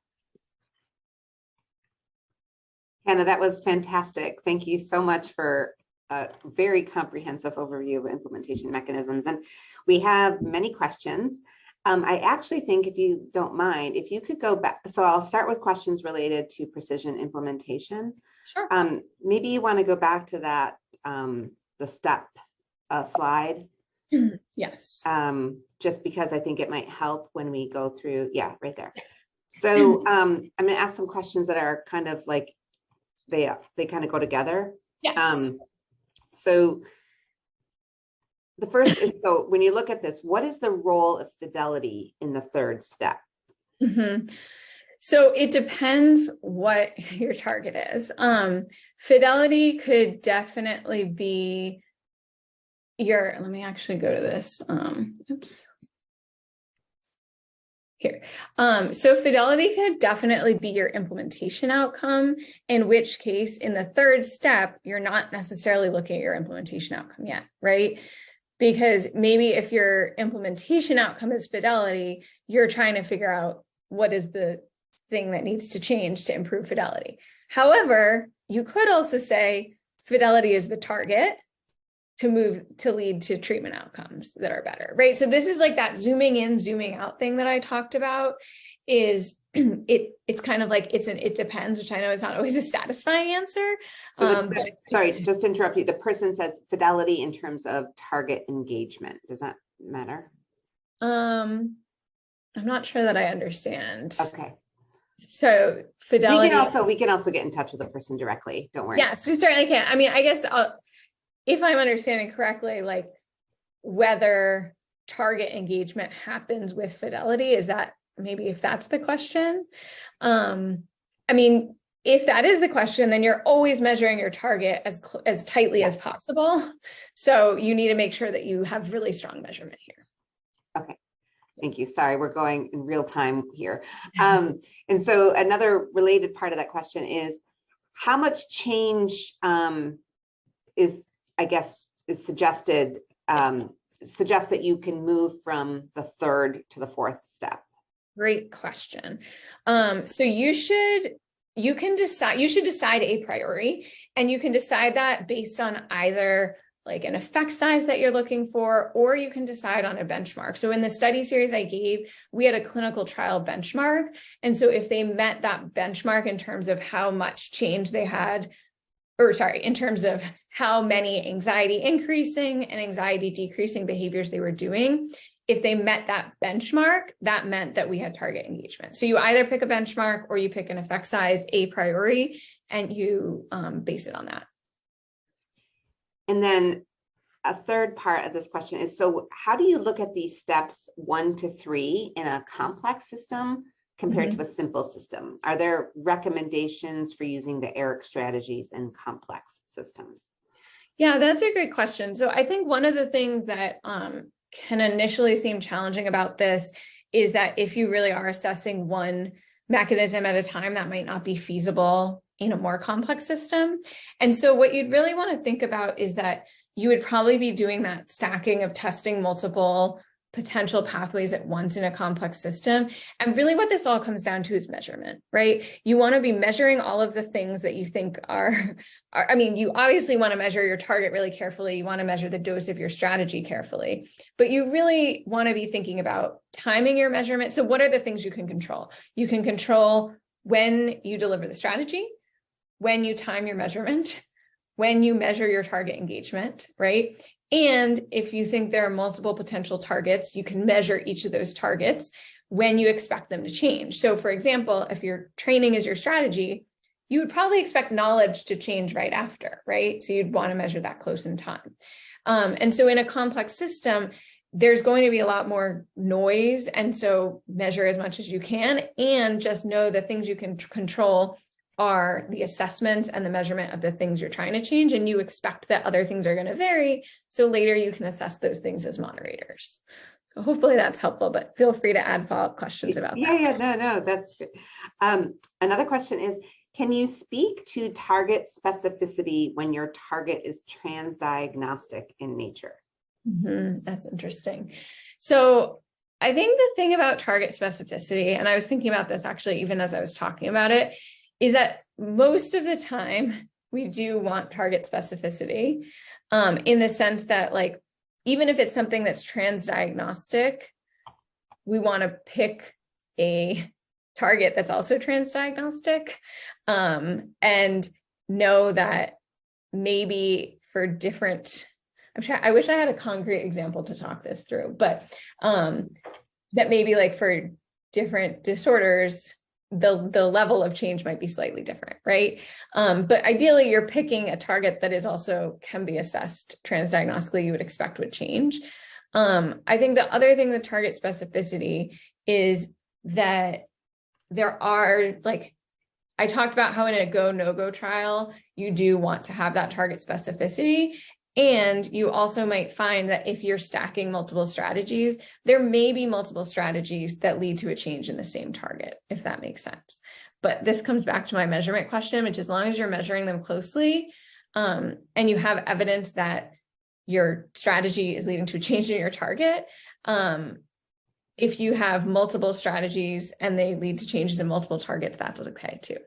Hannah, that was fantastic. Thank you so much for a very comprehensive overview of implementation mechanisms. And we have many questions. I actually think, if you don't mind, if you could go back, so I'll start with questions related to precision implementation. Sure. Maybe you want to go back to that, the step slide. Yes. Just because I think it might help when we go through, yeah, right there. So I'm going to ask some questions that are kind of like they kind of go together. Yes. So the first is, so when you look at this, what is the role of fidelity in the third step? So it depends what your target is. Fidelity could definitely be your, let me actually go to this. Oops. Here. So fidelity could definitely be your implementation outcome, in which case in the third step, you're not necessarily looking at your implementation outcome yet, right? Because maybe if your implementation outcome is fidelity, you're trying to figure out what is the thing that needs to change to improve fidelity. However, you could also say fidelity is the target to lead to treatment outcomes that are better, right? So this is like that zooming in, zooming out thing that I talked about is it's kind of like it depends, which I know is not always a satisfying answer. So sorry, just to interrupt you. The person says fidelity in terms of target engagement. Does that matter? I'm not sure that I understand. Okay. So fidelity. We can also get in touch with the person directly. Don't worry. Yes, we certainly can. I mean, I guess if I'm understanding correctly, like whether target engagement happens with fidelity, is that maybe if that's the question? I mean, if that is the question, then you're always measuring your target as tightly as possible. So you need to make sure that you have really strong measurement here. Okay. Thank you. Sorry, we're going in real time here. And so another related part of that question is how much change is suggested, suggests that you can move from the third to the fourth step? Great question. So you should decide a priori, and you can decide that based on either like an effect size that you're looking for, or you can decide on a benchmark. So in the study series I gave, we had a clinical trial benchmark. And so if they met that benchmark in terms of how much change they had, in terms of how many anxiety increasing and anxiety decreasing behaviors they were doing, if they met that benchmark, that meant that we had target engagement. So you either pick a benchmark or you pick an effect size a priori, and you base it on that. And then a third part of this question is, so how do you look at these steps 1 to 3 in a complex system compared to a simple system? Are there recommendations for using the ERIC strategies in complex systems? Yeah, that's a great question. So I think one of the things that can initially seem challenging about this is that if you really are assessing one mechanism at a time, that might not be feasible in a more complex system. And so what you'd really want to think about is that you would probably be doing that stacking of testing multiple potential pathways at once in a complex system. And really what this all comes down to is measurement, right? You want to be measuring all of the things that you think are, I mean, you obviously want to measure your target really carefully. You want to measure the dose of your strategy carefully, but you really want to be thinking about timing your measurement. So what are the things you can control? You can control when you deliver the strategy, when you time your measurement, when you measure your target engagement, right? And if you think there are multiple potential targets, you can measure each of those targets when you expect them to change. So for example, if your training is your strategy, you would probably expect knowledge to change right after, right? So you'd want to measure that close in time. And so in a complex system, there's going to be a lot more noise. And so measure as much as you can, and just know the things you can control are the assessment and the measurement of the things you're trying to change, and you expect that other things are going to vary. So later you can assess those things as moderators. So hopefully that's helpful, but feel free to add follow-up questions about that. Yeah, no, that's good. Another question is, can you speak to target specificity when your target is transdiagnostic in nature? That's interesting. So I think the thing about target specificity, and I was thinking about this actually even as I was talking about it, is that most of the time we do want target specificity in the sense that, like, even if it's something that's transdiagnostic, we want to pick a target that's also transdiagnostic, and know that maybe for different, I wish I had a concrete example to talk this through, but that maybe like for different disorders, the level of change might be slightly different, right? But ideally, you're picking a target that is also can be assessed transdiagnostically, you would expect would change. I think the other thing with target specificity is that there are, like, I talked about how in a go, no-go trial, you do want to have that target specificity. And you also might find that if you're stacking multiple strategies, there may be multiple strategies that lead to a change in the same target, if that makes sense. But this comes back to my measurement question, which as long as you're measuring them closely, and you have evidence that your strategy is leading to a change in your target, if you have multiple strategies and they lead to changes in multiple targets, that's okay too.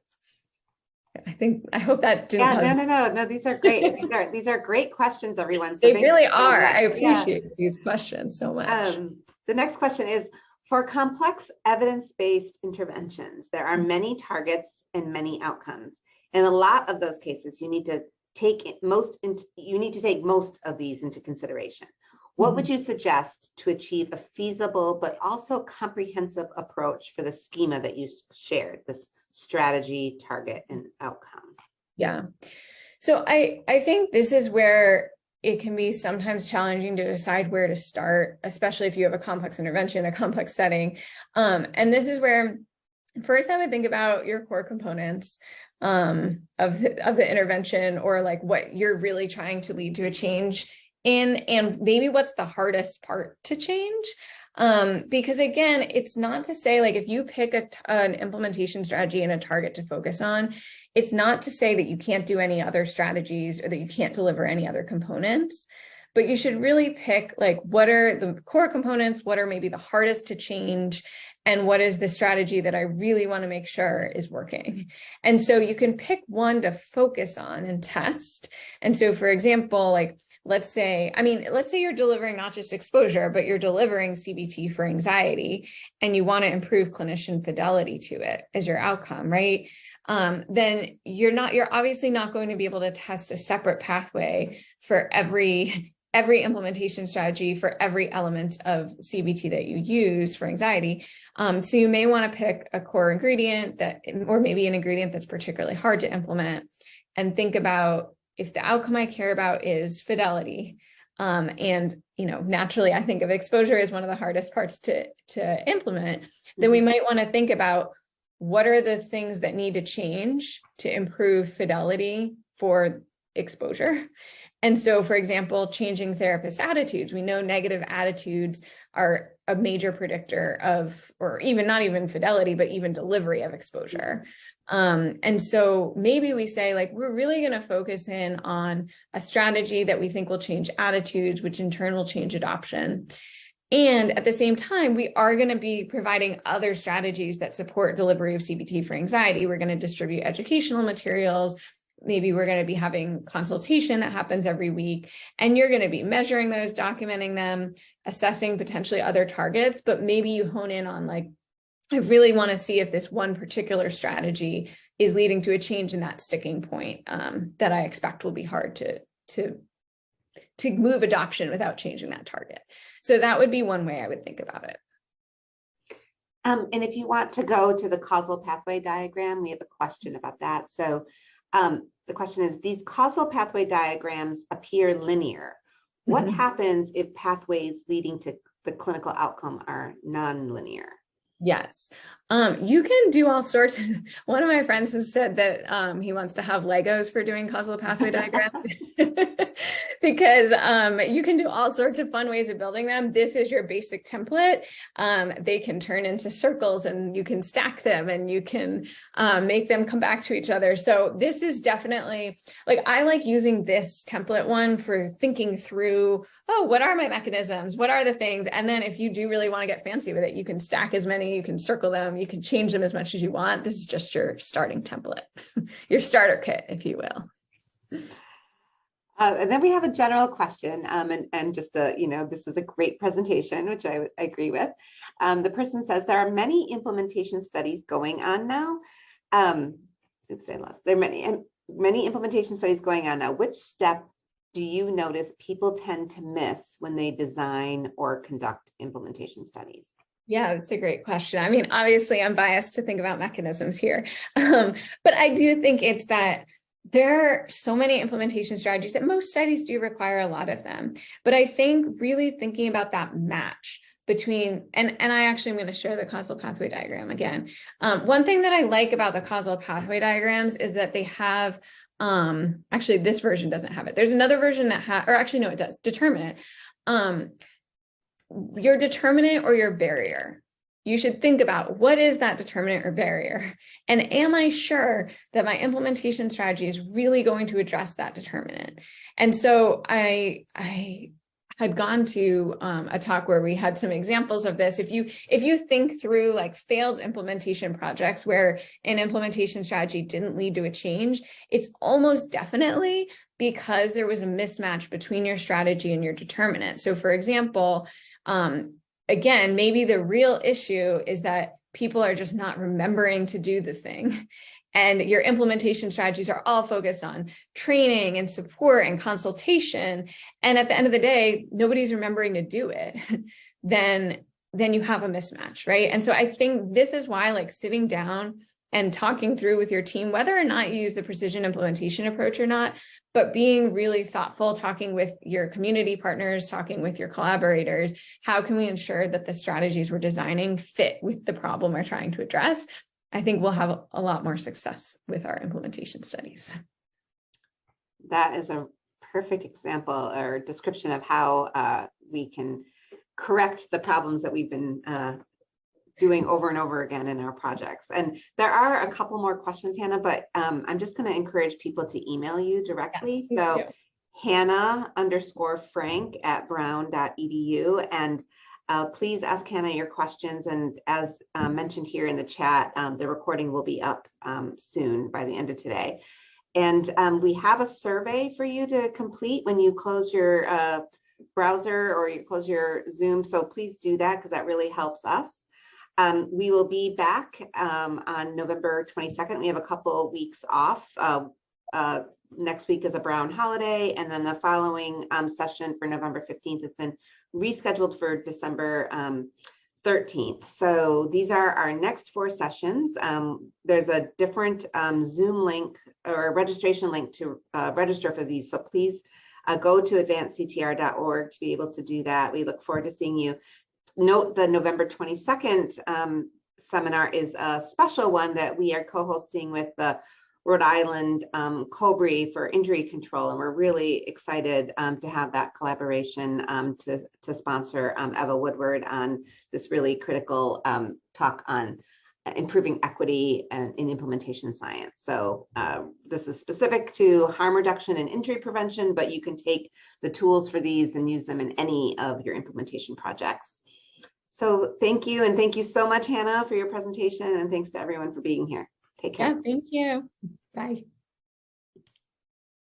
I hope that didn't. Yeah, no. These are great. These are great questions, everyone. So they really are. I appreciate these questions so much. The next question is, for complex evidence-based interventions, there are many targets and many outcomes. In a lot of those cases, you need to take most of these into consideration. What would you suggest to achieve a feasible but also comprehensive approach for the schema that you shared, this strategy, target, and outcome? Yeah. So I think this is where it can be sometimes challenging to decide where to start, especially if you have a complex intervention, a complex setting. And this is where first I would think about your core components of the intervention, or like what you're really trying to lead to a change in, and maybe what's the hardest part to change. Because again, it's not to say, like, if you pick an implementation strategy and a target to focus on, it's not to say that you can't do any other strategies or that you can't deliver any other components, but you should really pick, like, what are the core components, what are maybe the hardest to change, and what is the strategy that I really want to make sure is working. And so you can pick one to focus on and test. And so, for example, like, let's say you're delivering not just exposure, but you're delivering CBT for anxiety, and you want to improve clinician fidelity to it as your outcome, right? Then you're obviously not going to be able to test a separate pathway for every implementation strategy for every element of CBT that you use for anxiety. So you may want to pick a core ingredient or maybe an ingredient that's particularly hard to implement, and think about, if the outcome I care about is fidelity, and naturally I think of exposure as one of the hardest parts to implement, then we might want to think about what are the things that need to change to improve fidelity for exposure. And so, for example, changing therapist attitudes. We know negative attitudes are a major predictor of, or even not even fidelity, but even delivery of exposure. And so maybe we say, like, we're really going to focus in on a strategy that we think will change attitudes, which in turn will change adoption. And at the same time, we are going to be providing other strategies that support delivery of CBT for anxiety. We're going to distribute educational materials. Maybe we're going to be having consultation that happens every week, and you're going to be measuring those, documenting them, assessing potentially other targets, but maybe you hone in on, like, I really want to see if this one particular strategy is leading to a change in that sticking point that I expect will be hard to move adoption without changing that target. So that would be one way I would think about it. And if you want to go to the causal pathway diagram, we have a question about that. So the question is, these causal pathway diagrams appear linear. What happens if pathways leading to the clinical outcome are non-linear? Yes, you can do all sorts. One of my friends has said that he wants to have Legos for doing causal pathway diagrams because you can do all sorts of fun ways of building them. This is your basic template. They can turn into circles, and you can stack them, and you can make them come back to each other. So this is definitely, like, I like using this template one for thinking through, oh, what are my mechanisms? What are the things? And then if you do really want to get fancy with it, you can stack as many, you can circle them, you can change them as much as you want. This is just your starting template, your starter kit, if you will. And then we have a general question, and just this was a great presentation, which I agree with. The person says there are many implementation studies going on now. There are many implementation studies going on now. Which step do you notice people tend to miss when they design or conduct implementation studies? Yeah, that's a great question. I mean, obviously, I'm biased to think about mechanisms here, but I do think it's that there are so many implementation strategies that most studies do require a lot of them. But I think really thinking about that match between, and I actually am going to share the causal pathway diagram again. One thing that I like about the causal pathway diagrams is that they have, actually this version doesn't have it. There's another version that or actually no, it does, determinant. Your determinant or your barrier. You should think about what is that determinant or barrier? And am I sure that my implementation strategy is really going to address that determinant? And so I had gone to a talk where we had some examples of this. If you think through like failed implementation projects where an implementation strategy didn't lead to a change, it's almost definitely because there was a mismatch between your strategy and your determinant. So for example, again, maybe the real issue is that people are just not remembering to do the thing. And your implementation strategies are all focused on training and support and consultation. And at the end of the day, nobody's remembering to do it. Then you have a mismatch, right? And so I think this is why like sitting down and talking through with your team, whether or not you use the precision implementation approach or not, but being really thoughtful, talking with your community partners, talking with your collaborators, how can we ensure that the strategies we're designing fit with the problem we're trying to address? I think we'll have a lot more success with our implementation studies. That is a perfect example or description of how we can correct the problems that we've been doing over and over again in our projects. And there are a couple more questions, Hannah, but I'm just going to encourage people to email you directly. Yes, so hannah_frank@brown.edu. And please ask Hannah your questions. And as mentioned here in the chat, the recording will be up soon by the end of today. And we have a survey for you to complete when you close your browser or you close your Zoom. So please do that because that really helps us. We will be back on November 22nd. We have a couple weeks off. Next week is a Brown holiday, and then the following session for November 15th has been rescheduled for December 13th. So these are our next 4 sessions. There's a different Zoom link or registration link to register for these. So please go to advance-CTR.org to be able to do that. We look forward to seeing you. Note the November 22nd seminar is a special one that we are co-hosting with the Rhode Island COBRI for injury control. And we're really excited to have that collaboration to sponsor Eva Woodward on this really critical talk on improving equity in implementation science. So this is specific to harm reduction and injury prevention, but you can take the tools for these and use them in any of your implementation projects. So thank you. And thank you so much, Hannah, for your presentation. And thanks to everyone for being here. Take care. Yeah, thank you. Bye.